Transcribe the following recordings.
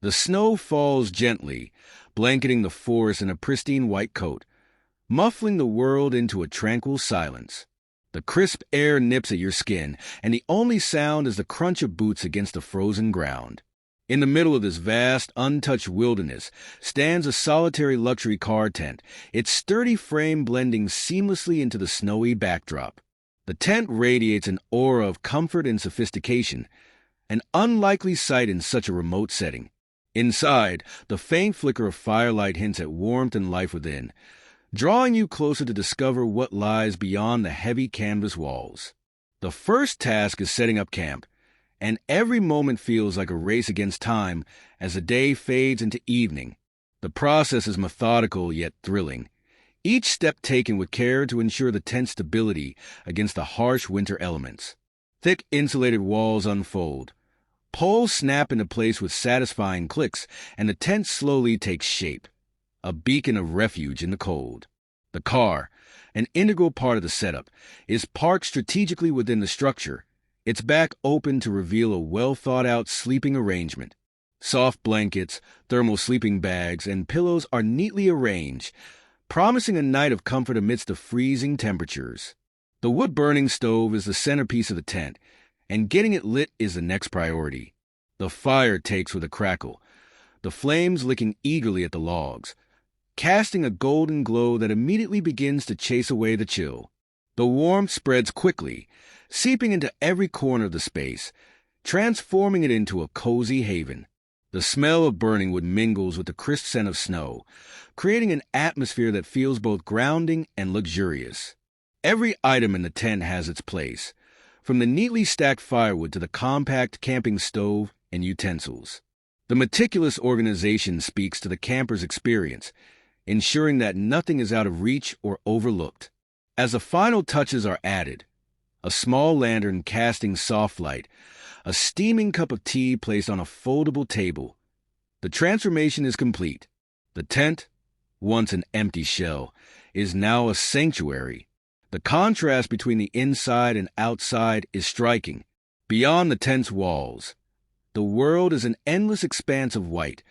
The snow falls gently, blanketing the forest in a pristine white coat, muffling the world into a tranquil silence. The crisp air nips at your skin, and the only sound is the crunch of boots against the frozen ground. In the middle of this vast, untouched wilderness stands a solitary luxury car tent, its sturdy frame blending seamlessly into the snowy backdrop. The tent radiates an aura of comfort and sophistication, an unlikely sight in such a remote setting. Inside, the faint flicker of firelight hints at warmth and life within, drawing you closer to discover what lies beyond the heavy canvas walls. The first task is setting up camp, and every moment feels like a race against time as the day fades into evening. The process is methodical yet thrilling, each step taken with care to ensure the tent's stability against the harsh winter elements. Thick insulated walls unfold. Poles snap into place with satisfying clicks, and the tent slowly takes shape, a beacon of refuge in the cold. The car, an integral part of the setup, is parked strategically within the structure, its back open to reveal a well-thought-out sleeping arrangement. Soft blankets, thermal sleeping bags, and pillows are neatly arranged, promising a night of comfort amidst the freezing temperatures. The wood-burning stove is the centerpiece of the tent, and getting it lit is the next priority. The fire takes with a crackle, the flames licking eagerly at the logs, casting a golden glow that immediately begins to chase away the chill. The warmth spreads quickly, seeping into every corner of the space, transforming it into a cozy haven. The smell of burning wood mingles with the crisp scent of snow, creating an atmosphere that feels both grounding and luxurious. Every item in the tent has its place, from the neatly stacked firewood to the compact camping stove and utensils. The meticulous organization speaks to the camper's experience, ensuring that nothing is out of reach or overlooked. As the final touches are added, a small lantern casting soft light, a steaming cup of tea placed on a foldable table, the transformation is complete. The tent, once an empty shell, is now a sanctuary. The contrast between the inside and outside is striking. Beyond the tent's walls, the world is an endless expanse of white,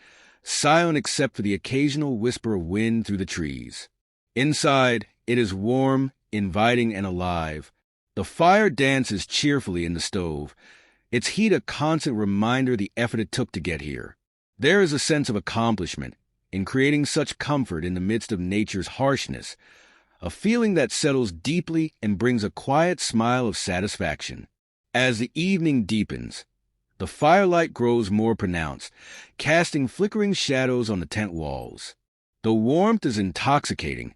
silent except for the occasional whisper of wind through the trees. Inside, it is warm, inviting, and alive. The fire dances cheerfully in the stove, its heat a constant reminder of the effort it took to get here. There is a sense of accomplishment in creating such comfort in the midst of nature's harshness, a feeling that settles deeply and brings a quiet smile of satisfaction. As the evening deepens, the firelight grows more pronounced, casting flickering shadows on the tent walls. The warmth is intoxicating,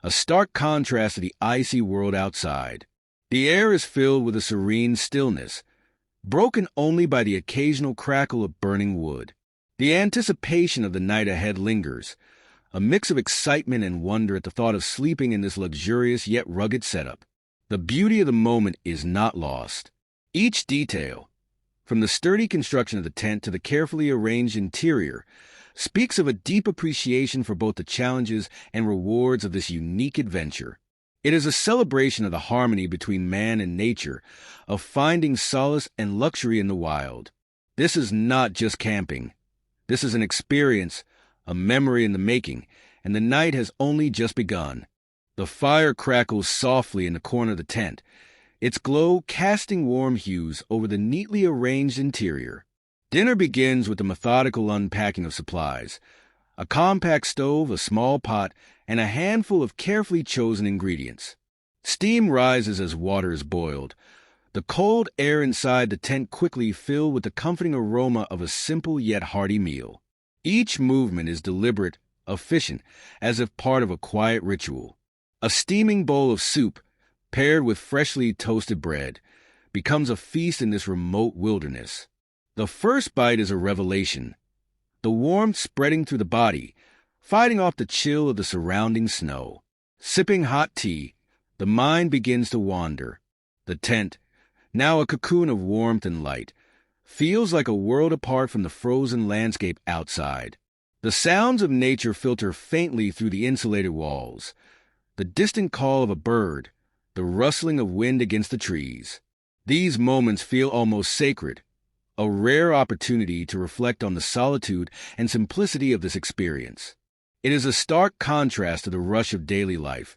a stark contrast to the icy world outside. The air is filled with a serene stillness, broken only by the occasional crackle of burning wood. The anticipation of the night ahead lingers, a mix of excitement and wonder at the thought of sleeping in this luxurious yet rugged setup. The beauty of the moment is not lost. Each detail, from the sturdy construction of the tent to the carefully arranged interior, speaks of a deep appreciation for both the challenges and rewards of this unique adventure. It is a celebration of the harmony between man and nature, of finding solace and luxury in the wild. This is not just camping. This is an experience, a memory in the making, and the night has only just begun. The fire crackles softly in the corner of the tent, its glow casting warm hues over the neatly arranged interior. Dinner begins with the methodical unpacking of supplies, a compact stove, a small pot, and a handful of carefully chosen ingredients. Steam rises as water is boiled, the cold air inside the tent quickly filled with the comforting aroma of a simple yet hearty meal. Each movement is deliberate, efficient, as if part of a quiet ritual. A steaming bowl of soup, paired with freshly toasted bread, becomes a feast in this remote wilderness. The first bite is a revelation, the warmth spreading through the body, fighting off the chill of the surrounding snow. Sipping hot tea, the mind begins to wander. The tent, now a cocoon of warmth and light, feels like a world apart from the frozen landscape outside. The sounds of nature filter faintly through the insulated walls, the distant call of a bird, the rustling of wind against the trees. These moments feel almost sacred, a rare opportunity to reflect on the solitude and simplicity of this experience. It is a stark contrast to the rush of daily life,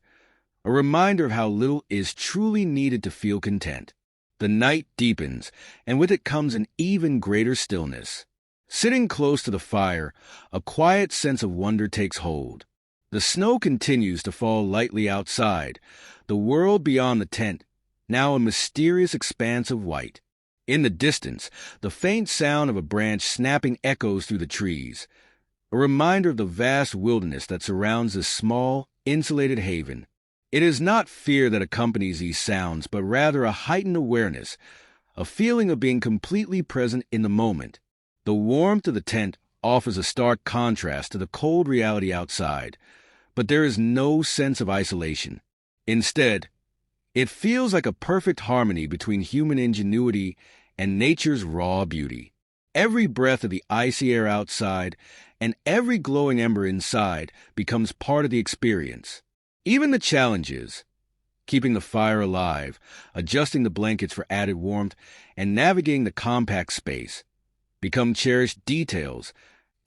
a reminder of how little is truly needed to feel content. The night deepens, and with it comes an even greater stillness. Sitting close to the fire, a quiet sense of wonder takes hold. The snow continues to fall lightly outside, the world beyond the tent now a mysterious expanse of white. In the distance, the faint sound of a branch snapping echoes through the trees, a reminder of the vast wilderness that surrounds this small, insulated haven. It is not fear that accompanies these sounds, but rather a heightened awareness, a feeling of being completely present in the moment. The warmth of the tent offers a stark contrast to the cold reality outside, but there is no sense of isolation. Instead, it feels like a perfect harmony between human ingenuity and nature's raw beauty. Every breath of the icy air outside and every glowing ember inside becomes part of the experience. Even the challenges, keeping the fire alive, adjusting the blankets for added warmth, and navigating the compact space, become cherished details,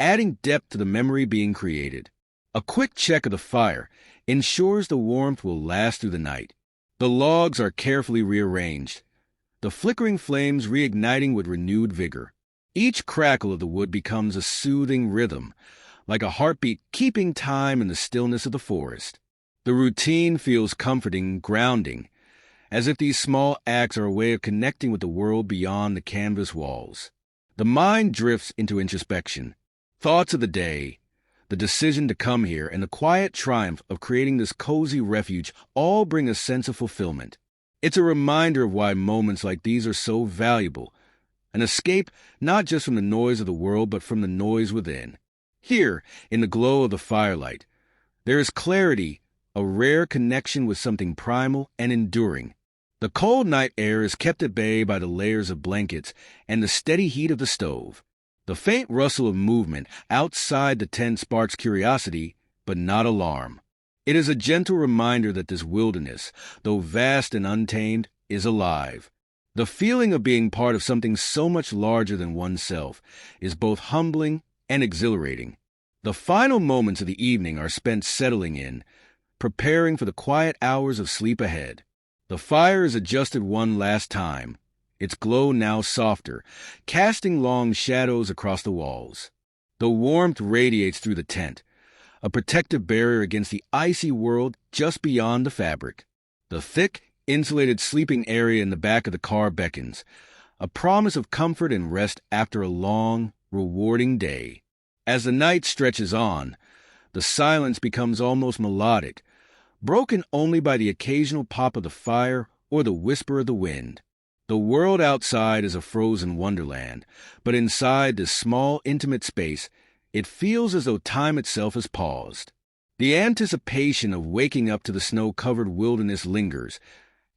adding depth to the memory being created. A quick check of the fire ensures the warmth will last through the night. The logs are carefully rearranged, the flickering flames reigniting with renewed vigor. Each crackle of the wood becomes a soothing rhythm, like a heartbeat keeping time in the stillness of the forest. The routine feels comforting, grounding, as if these small acts are a way of connecting with the world beyond the canvas walls. The mind drifts into introspection. Thoughts of the day, the decision to come here, and the quiet triumph of creating this cozy refuge all bring a sense of fulfillment. It's a reminder of why moments like these are so valuable, an escape not just from the noise of the world but from the noise within. Here, in the glow of the firelight, there is clarity, a rare connection with something primal and enduring. The cold night air is kept at bay by the layers of blankets and the steady heat of the stove. The faint rustle of movement outside the tent sparks curiosity, but not alarm. It is a gentle reminder that this wilderness, though vast and untamed, is alive. The feeling of being part of something so much larger than oneself is both humbling and exhilarating. The final moments of the evening are spent settling in, preparing for the quiet hours of sleep ahead. The fire is adjusted one last time, its glow now softer, casting long shadows across the walls. The warmth radiates through the tent, a protective barrier against the icy world just beyond the fabric. The thick, insulated sleeping area in the back of the car beckons, a promise of comfort and rest after a long, rewarding day. As the night stretches on, the silence becomes almost melodic, broken only by the occasional pop of the fire or the whisper of the wind. The world outside is a frozen wonderland, but inside this small, intimate space, it feels as though time itself has paused. The anticipation of waking up to the snow-covered wilderness lingers,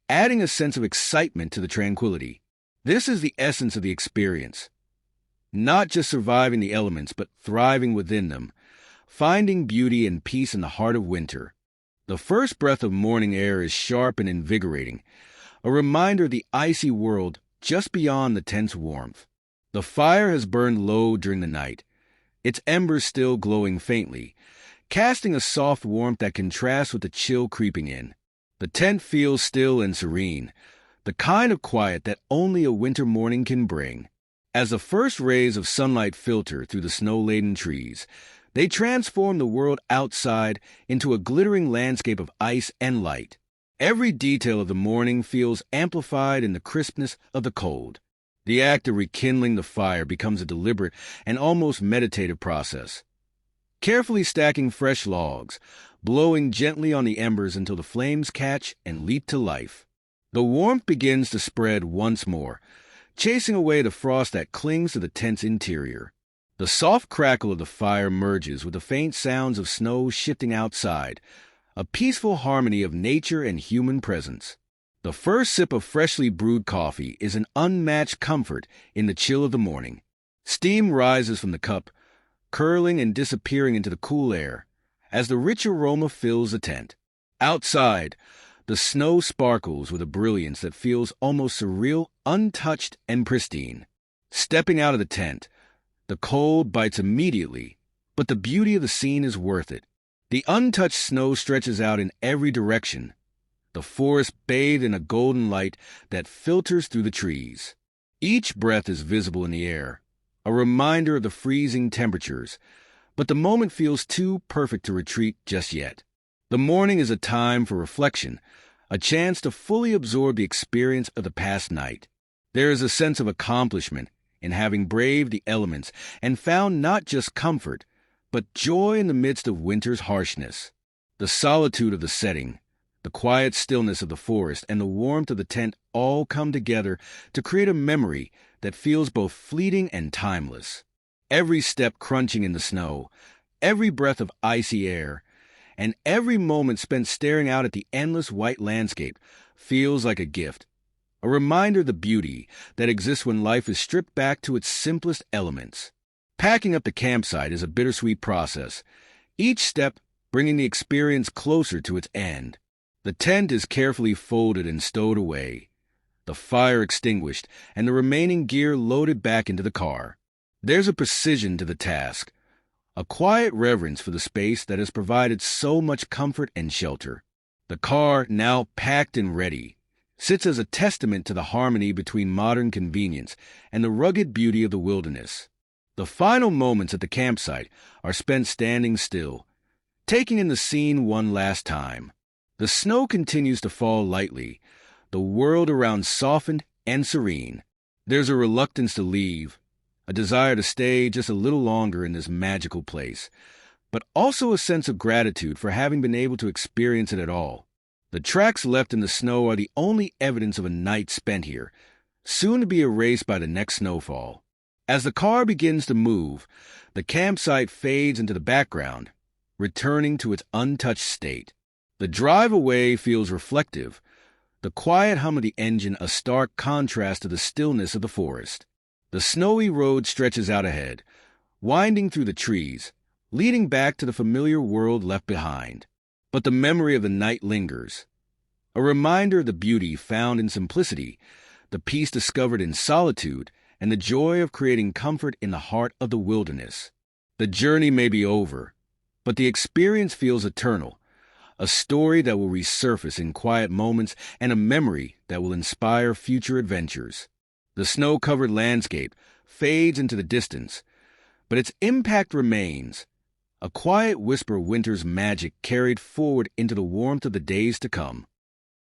adding a sense of excitement to the tranquility. This is the essence of the experience. Not just surviving the elements, but thriving within them, finding beauty and peace in the heart of winter. The first breath of morning air is sharp and invigorating, a reminder of the icy world just beyond the tent's warmth. The fire has burned low during the night, its embers still glowing faintly, casting a soft warmth that contrasts with the chill creeping in. The tent feels still and serene, the kind of quiet that only a winter morning can bring. As the first rays of sunlight filter through the snow-laden trees, they transform the world outside into a glittering landscape of ice and light. Every detail of the morning feels amplified in the crispness of the cold. The act of rekindling the fire becomes a deliberate and almost meditative process. Carefully stacking fresh logs, blowing gently on the embers until the flames catch and leap to life. The warmth begins to spread once more, chasing away the frost that clings to the tent's interior. The soft crackle of the fire merges with the faint sounds of snow shifting outside, a peaceful harmony of nature and human presence. The first sip of freshly brewed coffee is an unmatched comfort in the chill of the morning. Steam rises from the cup, curling and disappearing into the cool air, as the rich aroma fills the tent. Outside, the snow sparkles with a brilliance that feels almost surreal, untouched, and pristine. Stepping out of the tent, the cold bites immediately, but the beauty of the scene is worth it. The untouched snow stretches out in every direction, the forest bathed in a golden light that filters through the trees. Each breath is visible in the air, a reminder of the freezing temperatures, but the moment feels too perfect to retreat just yet. The morning is a time for reflection, a chance to fully absorb the experience of the past night. There is a sense of accomplishment in having braved the elements and found not just comfort, but joy in the midst of winter's harshness. The solitude of the setting, the quiet stillness of the forest, and the warmth of the tent all come together to create a memory that feels both fleeting and timeless. Every step crunching in the snow, every breath of icy air, and every moment spent staring out at the endless white landscape feels like a gift, a reminder of the beauty that exists when life is stripped back to its simplest elements. Packing up the campsite is a bittersweet process, each step bringing the experience closer to its end. The tent is carefully folded and stowed away, the fire extinguished, and the remaining gear loaded back into the car. There's a precision to the task, a quiet reverence for the space that has provided so much comfort and shelter. The car, now packed and ready, sits as a testament to the harmony between modern convenience and the rugged beauty of the wilderness. The final moments at the campsite are spent standing still, taking in the scene one last time. The snow continues to fall lightly, the world around softened and serene. There's a reluctance to leave, a desire to stay just a little longer in this magical place, but also a sense of gratitude for having been able to experience it at all. The tracks left in the snow are the only evidence of a night spent here, soon to be erased by the next snowfall. As the car begins to move, the campsite fades into the background, returning to its untouched state. The drive away feels reflective, the quiet hum of the engine a stark contrast to the stillness of the forest. The snowy road stretches out ahead, winding through the trees, leading back to the familiar world left behind. But the memory of the night lingers, a reminder of the beauty found in simplicity, the peace discovered in solitude, and the joy of creating comfort in the heart of the wilderness. The journey may be over, but the experience feels eternal, a story that will resurface in quiet moments and a memory that will inspire future adventures. The snow-covered landscape fades into the distance, but its impact remains, a quiet whisper of winter's magic carried forward into the warmth of the days to come.